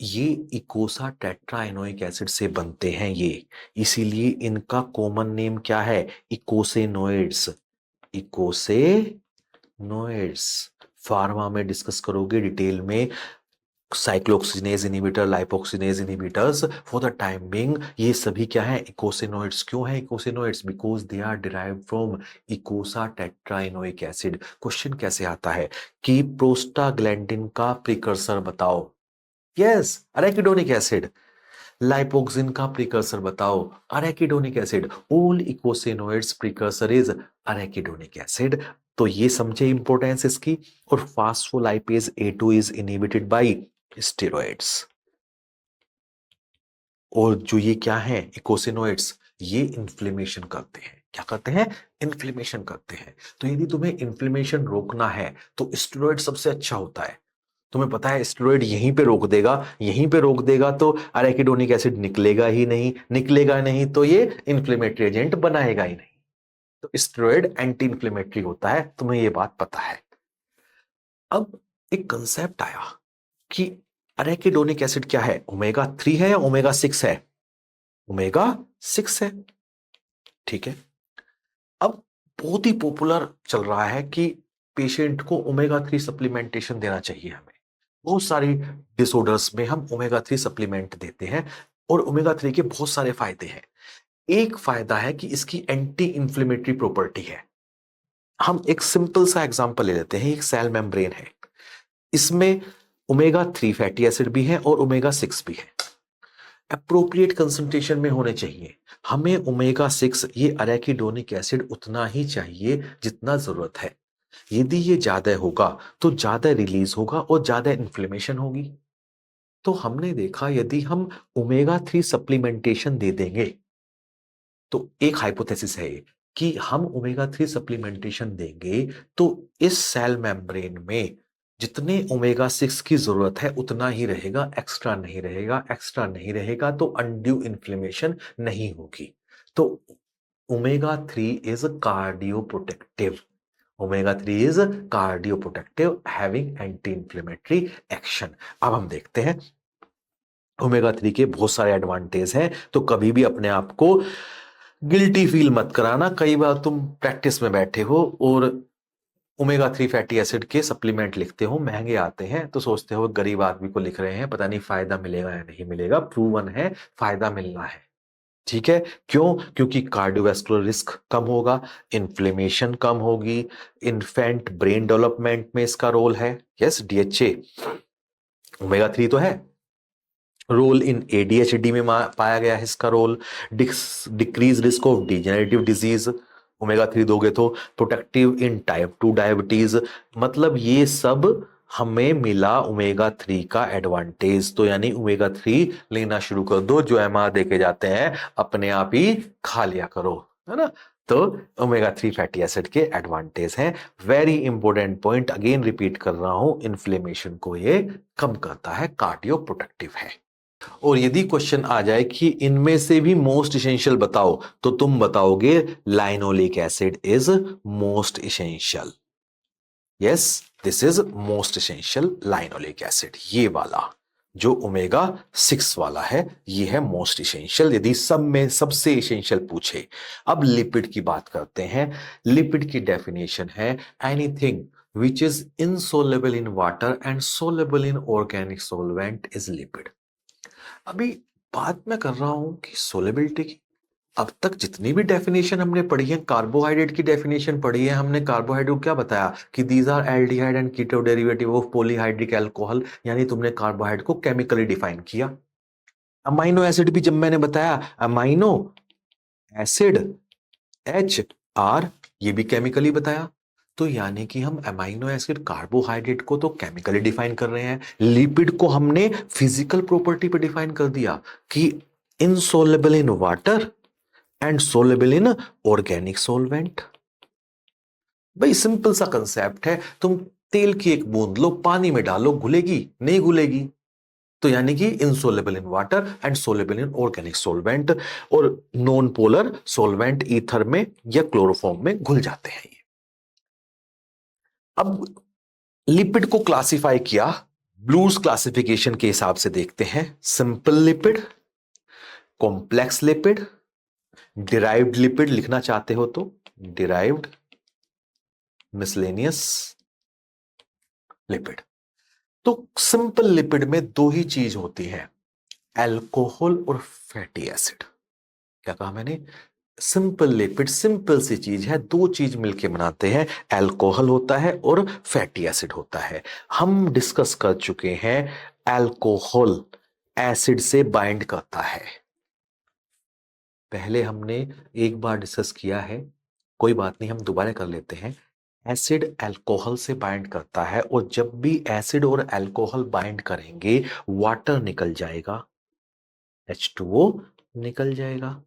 ये इकोसा टेट्राइनोइक एसिड से बनते हैं ये, इसीलिए इनका कॉमन नेम क्या है? इकोसेनोइड्स। इकोसेनोइड्स। फार्मा में डिस्कस करोगे डिटेल में, cyclooxygenase inhibitor, lipoxygenase inhibitors. For the time being ये सभी क्या है? इकोसेनोइड्स। क्यों है eicosanoids? Because they are derived from eicosatetraenoic acid. Question कैसे आता है कि प्रोस्टाग्लैंडिन का प्रिकर्सर बताओ। Yes, arachidonic acid. लाइपोक्सिन का प्रिकर्सर बताओ, arachidonic acid. All eicosanoids precursor is arachidonic acid. तो ये समझे इंपॉर्टेंस इसकी। और phospholipase A2 is inhibited by steroids. और जो ये क्या है इकोसेनोइड्स, ये इन्फ्लेमेशन करते हैं। क्या करते हैं? इन्फ्लेमेशन करते हैं। तो यदि तुम्हें इन्फ्लेमेशन रोकना है तो स्टेरॉइड सबसे अच्छा होता है। तुम्हें पता है स्टेरॉइड यहीं पे रोक देगा, यहीं पे रोक देगा तो अरेकिडोनिक एसिड निकलेगा ही नहीं, निकलेगा नहीं तो ये इन्फ्लेमेटरी एजेंट बनाएगा ही नहीं। तो स्टेरॉइड एंटी इन्फ्लेमेटरी होता है, तुम्हें ये बात पता है। अब एक कंसेप्ट आया कि अरेकिडोनिक एसिड क्या है? ओमेगा 3 है या ओमेगा 6 है? ओमेगा 6 है। ठीक है। अब बहुत ही पॉपुलर चल रहा है कि पेशेंट को ओमेगा 3 सप्लीमेंटेशन देना चाहिए हमें। बहुत सारी डिसऑर्डर्स में हम ओमेगा 3 सप्लीमेंट देते हैं और ओमेगा 3 के बहुत सारे फायदे हैं। एक फायदा है कि इसकी एंटी इंफ्लेमेटरी प्रॉपर्टी है। हम एक सिंपल सा एग्जांपल ले लेते हैं, एक सेल मेम्ब्रेन है, इसमें ओमेगा 3 फैटी एसिड भी है और ओमेगा 6 भी है। अप्रोप्रिएट कंसंट्रेशन में होने चाहिए। हमें ओमेगा 6 ये अरेकिडोनिक एसिड उतना ही चाहिए जितना जरूरत है। यदि ये ज्यादा होगा तो ज्यादा रिलीज होगा और ज्यादा इन्फ्लेमेशन होगी। तो हमने देखा यदि हम ओमेगा 3 सप्लीमेंटेशन दे देंगे तो एक हाइपोथेसिस है ये कि हम ओमेगा 3 सप्लीमेंटेशन देंगे तो इस सेल मेम्ब्रेन में जितने ओमेगा 6 की जरूरत है उतना ही रहेगा, एक्स्ट्रा नहीं रहेगा। एक्स्ट्रा नहीं रहेगा तो अनड्यू इन्फ्लेमेशन नहीं होगी। तो omega 3 is cardio protective. Omega 3 is cardio protective having anti inflammatory action. अब हम देखते हैं ओमेगा 3 के बहुत सारे एडवांटेज हैं। तो कभी भी अपने आप को गिल्टी फील मत कराना। कई बार तुम प्रैक्टिस में बैठे हो और ओमेगा 3 फैटी एसिड के सप्लीमेंट लिखते हो, महंगे आते हैं, तो सोचते हो गरीब आदमी को लिख रहे हैं, पता नहीं फायदा मिलेगा या नहीं मिलेगा। प्रूवन है फायदा मिलना है। ठीक है। क्यों? क्योंकि कार्डियोवैस्कुलर रिस्क कम होगा, इन्फ्लेमेशन कम होगी, इन्फेंट ब्रेन डेवलपमेंट में इसका रोल है। यस, डीएचए ओमेगा 3 तो है। रोल इन एडीएचडी में पाया गया है इसका role. Decrease risk of degenerative disease omega 3 दोगे तो। Protective in type 2 diabetes. मतलब ये सब हमें मिला ओमेगा 3 का एडवांटेज। तो यानी ओमेगा 3 लेना शुरू कर दो। जो एमआर देके जाते हैं अपने आप ही खा लिया करो, है ना। तो ओमेगा 3 फैटी एसिड के एडवांटेज हैं। Very important point, again repeat कर रहा हूं, इन्फ्लेमेशन को ये कम करता है, कार्डियो प्रोटेक्टिव है। और यदि क्वेश्चन आ जाए कि इनमें से भी मोस्ट इसेंशियल बताओ, तो तुम बताओगे linoleic acid is most essential. Yes, this is most essential linoleic acid. ये वाला जो ओमेगा 6 वाला है ये है मोस्ट इसेंशियल, यदि सब में सबसे इसेंशियल पूछे। अब लिपिड की बात करते हैं। लिपिड की डेफिनेशन है anything which is insoluble in water and soluble in organic solvent is lipid। अभी बात मैं कर रहा हूं कि सोलेबिलिटी की। अब तक जितनी भी डेफिनेशन हमने पढ़ी है, कार्बोहाइड्रेट की डेफिनेशन पढ़ी है हमने। कार्बोहाइड्रेट को क्या बताया कि these are aldehyde and keto derivative of polyhydric alcohol, यानी तुमने कार्बोहाइड्रेट को केमिकली डिफाइन किया। अमाइनो एसिड भी जब मैंने बताया अमाइनो एसिड HR, ये भी केमिकली बताया। तो यानी कि हम अमाइनो एसिड कार्बोहाइड्रेट को तो केमिकली डिफाइन कर रहे हैं, लिपिड को हमने फिजिकल प्रॉपर्टी पे डिफाइन कर दिया कि insoluble in water and soluble in organic solvent. भाई सिंपल सा कंसेप्ट है। तुम तेल की एक बूंद लो, पानी में डालो, घुलेगी? नहीं घुलेगी। तो यानी कि insoluble in water and soluble in organic solvent. और नॉन पोलर सोलवेंट ईथर में या क्लोरोफॉर्म में घुल जाते हैं ये। अब लिपिड को क्लासिफाई किया ब्लूज क्लासिफिकेशन के हिसाब से। देखते हैं simple lipid, complex lipid, derived lipid लिखना चाहते हो तो डिराइव्ड, मिसलेनियस लिपिड। तो सिंपल लिपिड में दो ही चीज होती है, अल्कोहल और फैटी एसिड। क्या कहा मैंने? सिंपल लिपिड सिंपल सी चीज है, दो चीज मिलके बनाते हैं, अल्कोहल होता है और फैटी एसिड होता है। हम डिस्कस कर चुके हैं अल्कोहल एसिड से बाइंड करता है, पहले हमने एक बार डिस्कस किया है, कोई बात नहीं हम दोबारा कर लेते हैं। एसिड अल्कोहल से बाइंड करता है और जब भी एसिड और अल्कोहल बाइंड करेंगे वाटर निकल जाएगा, H2O निकल जाएगा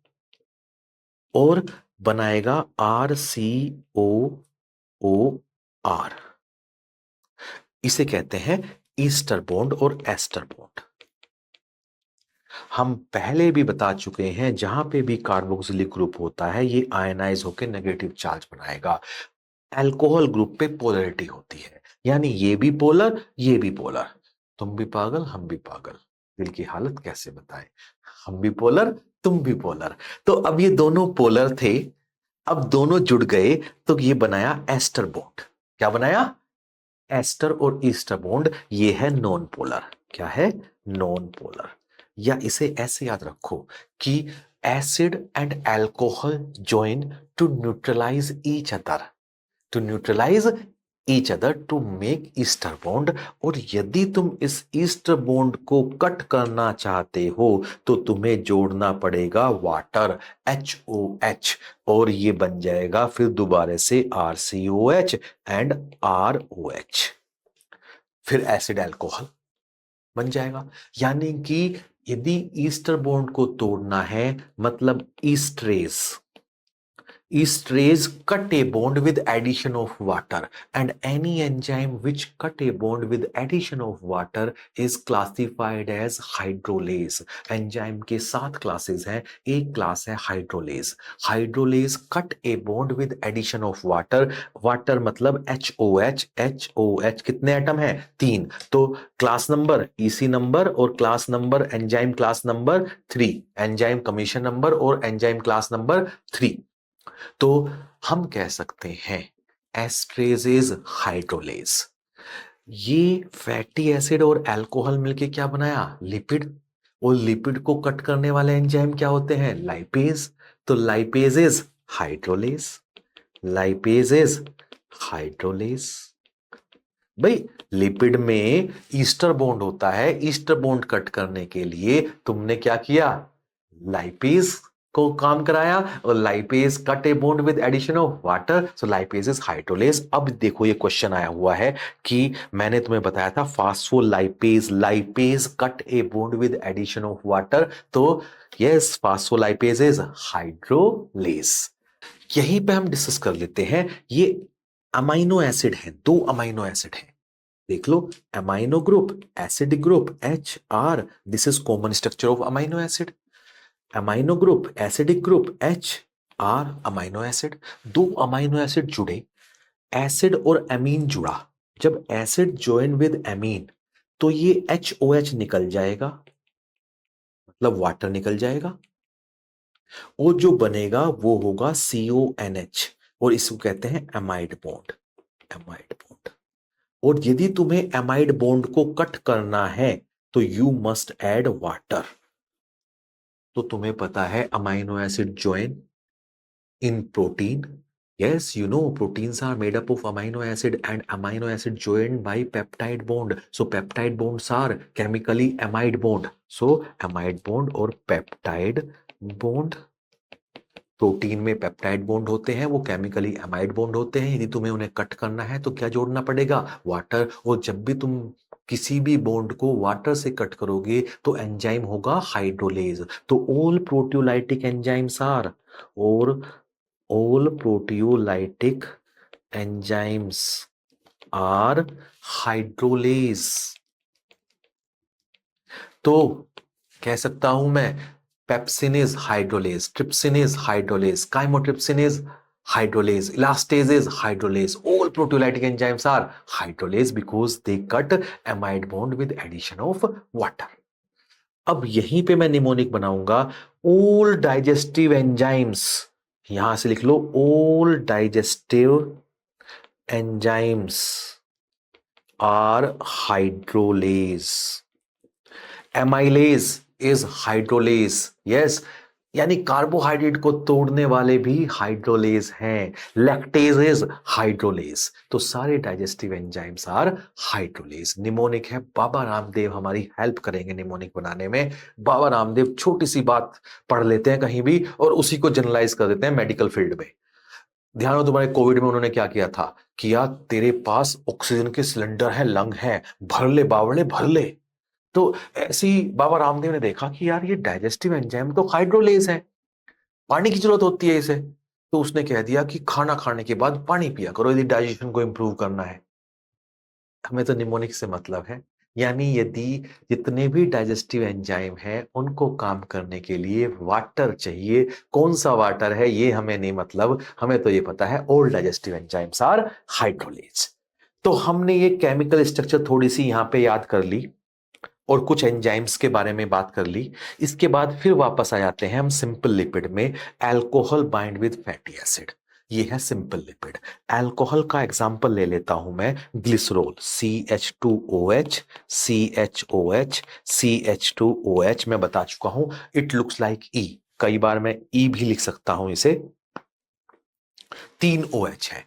और बनाएगा RCOOR। इसे कहते हैं ईस्टर बॉन्ड और एस्टर बॉन्ड। हम पहले भी बता चुके हैं जहां पे भी कार्बोक्सिलिक ग्रुप होता है ये आयनाइज होकर नेगेटिव चार्ज बनाएगा। अल्कोहल ग्रुप पे पोलरिटी होती है, यानी ये भी पोलर ये भी पोलर। तुम भी पागल हम भी पागल, दिल की हालत कैसे बताएं, हम भी पोलर तुम भी पोलर। तो अब ये दोनों पोलर थे, अब दोनों जुड़ गए तो ये बनाया एस्टर बॉन्ड। क्या बनाया? एस्टर और ईस्टर बॉन्ड। ये है नॉन पोलर। क्या है? Non polar. या इसे ऐसे याद रखो कि acid and alcohol join to neutralize each other, to neutralize each other to make ester bond. और यदि तुम इस ईस्टर बॉन्ड को कट करना चाहते हो तो तुम्हें जोड़ना पड़ेगा वाटर, HOH, और ये बन जाएगा फिर दोबारा से RCOH एंड ROH, फिर एसिड अल्कोहल बन जाएगा। यानी कि यदि ईस्टर बॉन्ड को तोड़ना है मतलब ईस्ट्रेज, esterase cut a bond with addition of water, and any enzyme which cut a bond with addition of water is classified as hydrolase। Enzyme के 7 क्लासेस हैं, एक क्लास है hydrolase. Hydrolase cut a bond with addition of water, water मतलब HOH, HOH कितने atom है? 3। तो class number EC number और class number enzyme class number 3, enzyme commission number और एंजाइम क्लास नंबर 3। तो हम कह सकते हैं एस्ट्रेजेज हाइड्रोलेज। ये फैटी एसिड और अल्कोहल मिलके क्या बनाया? लिपिड। और लिपिड को कट करने वाले एंजाइम क्या होते हैं? लाइपेज। तो lipase is hydrolase, lipase is hydrolase. भाई लिपिड में ईस्टर बॉन्ड होता है, ईस्टर बॉन्ड कट करने के लिए तुमने क्या किया? लाइपेज को काम कराया, और lipase cut a bond with addition of water, so lipase is hydrolase. अब देखो ये क्वेश्चन आया हुआ है कि मैंने तुम्हें बताया था phospholipase, lipase cut a bond with addition of water, तो यस फास्फोलाइपेज इज हाइड्रोलेज। यहीं पे हम डिस्कस कर लेते हैं, ये अमाइनो एसिड है, 2 अमाइनो एसिड है, देख लो। Amino group, acidic group HR, this is common structure of amino acid. Amino group, acidic group HR, amino acid. 2 amino acid जुड़े, एसिड और एमीन जुड़ा। जब एसिड ज्वाइन विद एमीन तो ये HOH निकल जाएगा, मतलब वाटर निकल जाएगा, और जो बनेगा वो होगा CONH, और इसको कहते हैं एमाइड बॉन्ड, एमाइड बॉन्ड। और यदि तुम्हें एमाइड बॉन्ड को कट करना है तो यू मस्ट ऐड वाटर। तो तुम्हें पता है amino acid join in protein, yes you know proteins are made up of amino acid, and amino acid joined by peptide bond, so peptide bonds are chemically amide bond, so amide bond और peptide bond। Protein में peptide bond होते हैं, वो chemically amide bond होते हैं। यदि तुम्हें उन्हें कट करना है तो क्या जोड़ना पड़ेगा? वाटर। और जब भी तुम किसी भी बॉन्ड को वाटर से कट करोगे तो एंजाइम होगा हाइड्रोलेज। तो ऑल प्रोटियोलाइटिक एंजाइम्स आर, और all proteolytic enzymes are hydrolase. तो कह सकता हूं मैं pepsin is hydrolase, trypsin is hydrolase, chymotrypsin is hydrolase, elastase is hydrolase, all proteolytic enzymes are hydrolase because they cut amide bond with addition of water। अब यहीं पे मैं mnemonic बनाऊंगा, all digestive enzymes, यहां से लिख लो all digestive enzymes are hydrolase, amylase is hydrolase, yes, यानी कार्बोहाइड्रेट को तोड़ने वाले भी हाइड्रोलेज हैं। Lactase is hydrolase. तो सारे digestive enzymes are hydrolase. Mnemonic है, बाबा रामदेव हमारी हेल्प करेंगे निमोनिक बनाने में। बाबा रामदेव छोटी सी बात पढ़ लेते हैं कहीं भी और उसी को जनरलाइज कर देते हैं मेडिकल फील्ड में। ध्यान हो तुम्हारे कोविड में उन्होंने क्या किया था? किया तेरे पास ऑक्सीजन के सिलेंडर है, लंग है, भर ले बावड़े भर ले। तो ऐसी बाबा रामदेव ने देखा कि यार ये डाइजेस्टिव एंजाइम तो हाइड्रोलेज है, पानी की जरूरत होती है इसे। तो उसने कह दिया कि खाना खाने के बाद पानी पिया करो यदि डाइजेशन को इंप्रूव करना है। हमें तो निमोनिक से मतलब है, यानी यदि जितने भी डाइजेस्टिव एंजाइम हैं उनको काम करने के लिए वाटर चाहिए। कौन सा वाटर है ये हमें नहीं मतलब, हमें तो ये पता है all digestive enzymes are hydrolase. तो हमने ये केमिकल स्ट्रक्चर थोड़ी सी यहां पे याद कर ली। और कुछ एंजाइम्स के बारे में बात कर ली। इसके बाद फिर वापस आ जाते हैं हम सिंपल लिपिड में, alcohol bind with fatty acid. ये है सिंपल लिपिड। अल्कोहल का एग्जांपल ले लेता हूं मैं, ग्लिसरॉल, CH2OH, CHOH, CH2OH। मैं बता चुका हूं इट लुक्स लाइक E, कई बार मैं E भी लिख सकता हूं इसे। 3 OH है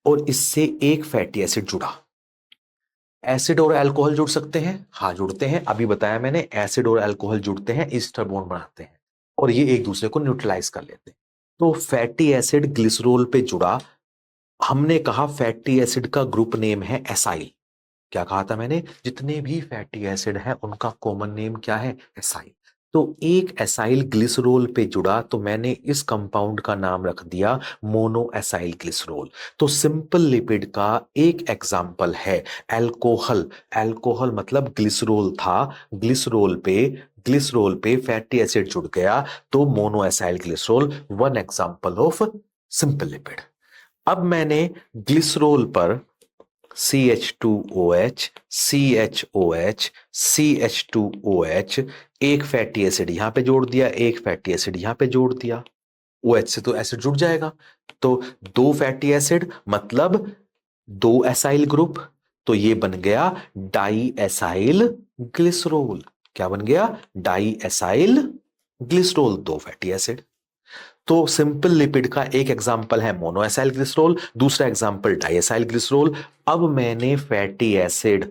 और इससे एक फैटी एसिड जुड़ा। एसिड और अल्कोहल जुड़ सकते हैं, हाँ जुड़ते हैं, अभी बताया मैंने, एसिड और अल्कोहल जुड़ते हैं, ईस्टर बॉन्ड बनाते हैं और ये एक दूसरे को न्यूट्रलाइज कर लेते हैं। तो फैटी एसिड ग्लिसरॉल पे जुड़ा। हमने कहा फैटी एसिड का ग्रुप नेम है एसाइल। क्या कहा था मैंने? जितने भी फैटी एसिड हैं उनका कॉमन नेम क्या है? एसाइल। तो एक एसाइल ग्लिसरॉल पे जुड़ा तो मैंने इस कंपाउंड का नाम रख दिया मोनो एसाइल ग्लिसरॉल। तो सिंपल लिपिड का एक एग्जांपल है अल्कोहल। अल्कोहल मतलब ग्लिसरॉल था, ग्लिसरॉल पे फैटी एसिड जुड़ गया तो mono acyl glycerol, one example of simple lipid. अब मैंने ग्लिसरॉल पर CH2OH, CHOH, CH2OH, एक फैटी एसिड यहां पे जोड़ दिया, एक फैटी एसिड यहां पे जोड़ दिया। OH से तो एसिड जुड़ जाएगा, तो दो फैटी एसिड मतलब दो एसाइल ग्रुप, तो ये बन गया डाई एसाइल ग्लिसरॉल। क्या बन गया? डाई एसाइल ग्लिसरॉल, दो फैटी एसिड। तो सिंपल लिपिड का एक एग्जांपल है मोनोएसाइल ग्लिसरॉल, दूसरा एग्जांपल डाइएसाइल ग्लिसरॉल। अब मैंने फैटी एसिड,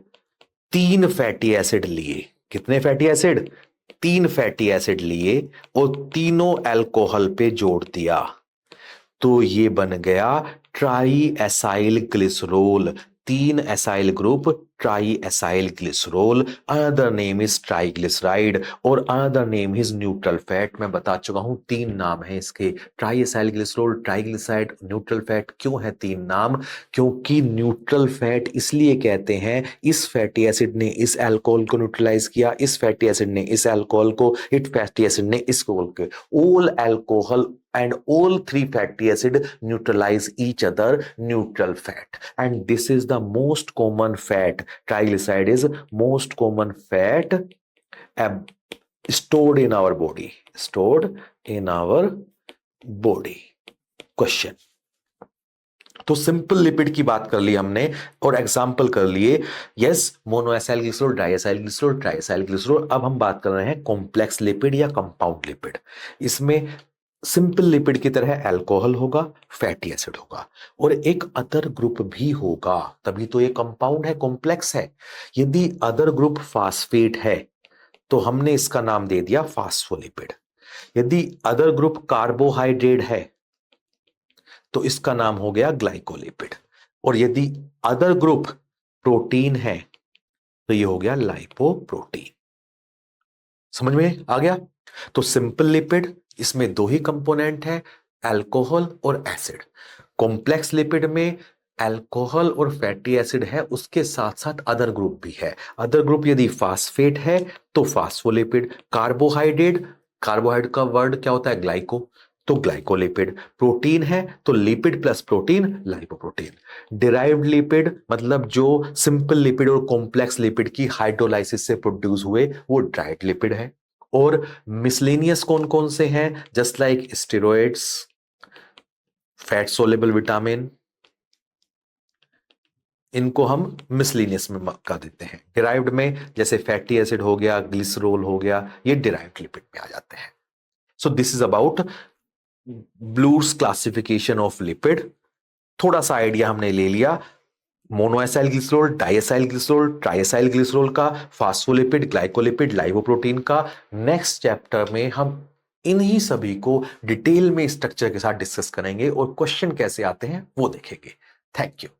3 फैटी एसिड लिए। कितने फैटी एसिड? 3 फैटी एसिड लिए और तीनों अल्कोहल पे जोड़ दिया तो ये बन गया triacylglycerol. 3 acyl group, triacylglycerol. Another name is triglyceride और another name is neutral fat. मैं बता चुका हूं 3 नाम है इसके, triacylglycerol, triglyceride, neutral fat. क्यों है 3 नाम? क्योंकि न्यूट्रल फैट इसलिए कहते हैं, इस फैटी एसिड ने इस अल्कोहल को न्यूट्रलाइज किया, इस फैटी एसिड ने इस अल्कोहल को, इस फैटी एसिड ने इसको। All alcohol and all 3 fatty acid neutralize each other, neutral fat, and this is the most common fat. Triglyceride is most common fat stored in our body, stored in our body. Question. तो simple lipid की बात कर ली हमने और example कर लिए, yes, मोनोएसाइल glycerol, diacyl glycerol, ट्राइएसाइल glycerol. अब हम बात कर रहे हैं कॉम्प्लेक्स लिपिड या कंपाउंड लिपिड। इसमें सिंपल लिपिड की तरह अल्कोहल होगा, फैटी एसिड होगा और एक अदर ग्रुप भी होगा, तभी तो ये कंपाउंड है, कॉम्प्लेक्स है। यदि अदर ग्रुप फास्फेट है तो हमने इसका नाम दे दिया फास्फोलिपिड। यदि अदर ग्रुप कार्बोहाइड्रेट है तो इसका नाम हो गया ग्लाइकोलिपिड। और यदि अदर ग्रुप प्रोटीन है तो ये हो गया लाइपोप्रोटीन। समझ में आ गया? तो सिंपल लिपिड, इसमें 2 ही कंपोनेंट है, अल्कोहल और एसिड। कॉम्प्लेक्स लिपिड में अल्कोहल और फैटी एसिड है, उसके साथ साथ अदर ग्रुप भी है। अदर ग्रुप यदि फास्फेट है तो फास्फोलिपिड, कार्बोहाइड्रेट, कार्बोहाइड्रेट का वर्ड क्या होता है? ग्लाइको, तो ग्लाइकोलिपिड। प्रोटीन है तो lipid plus protein, lipoprotein. Derived lipid मतलब जो सिंपल लिपिड और कॉम्प्लेक्स लिपिड की हाइड्रोलाइसिस से प्रोड्यूस हुए, वो ड्राइड लिपिड है। और मिसलेनियस कौन कौन से हैं? Just like steroids, fat soluble vitamin, इनको हम मिसलेनियस में कर देते हैं। डिराइव्ड में जैसे फैटी एसिड हो गया, ग्लिसरॉल हो गया, ये डिराइव्ड लिपिड में आ जाते हैं। So this is about blues classification of lipid. थोड़ा सा आइडिया हमने ले लिया मोनोएसाइल ग्लिसरॉल, डाइएसाइल ग्लिसरॉल, ट्राइएसाइल ग्लिसरॉल का, फास्फोलिपिड, ग्लाइकोलिपिड, लाइपोप्रोटीन का। नेक्स्ट चैप्टर में हम इन्हीं सभी को डिटेल में स्ट्रक्चर के साथ डिस्कस करेंगे और क्वेश्चन कैसे आते हैं वो देखेंगे। Thank you.